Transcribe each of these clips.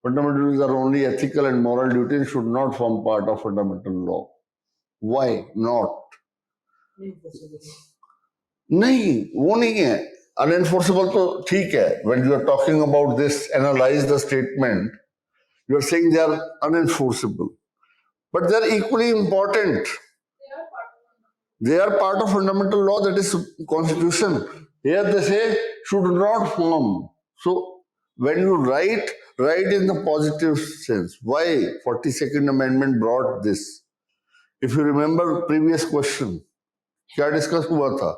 Fundamental duties are only ethical and moral duties, should not form part of fundamental law. Why not? नहीं, वो नहीं है. Unenforceable तो ठीक है. When you are talking about this, analyze the statement. You are saying they are unenforceable, but they are equally important. They are part of fundamental law, that is constitution. Here they say should not form. So when you write in the positive sense. Why 42nd Amendment brought this? If you remember previous question, क्या discuss हुआ था?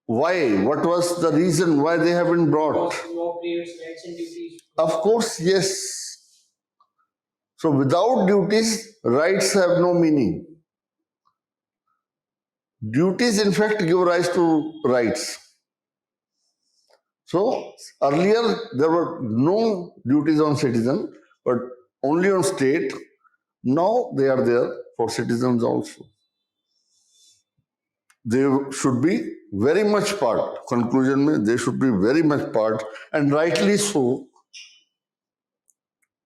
Why? What was the reason why they have been brought? Law creates rights and duties. Of course, yes. So without duties, rights have no meaning. Duties, in fact, give rise to rights. So earlier there were no duties on citizen, but only on state. Now they are there for citizens also. They should be very much part. Conclusion mein, they should be very much part, and rightly so,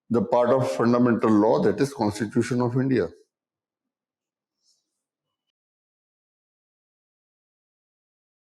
the part of fundamental law, that is Constitution of India.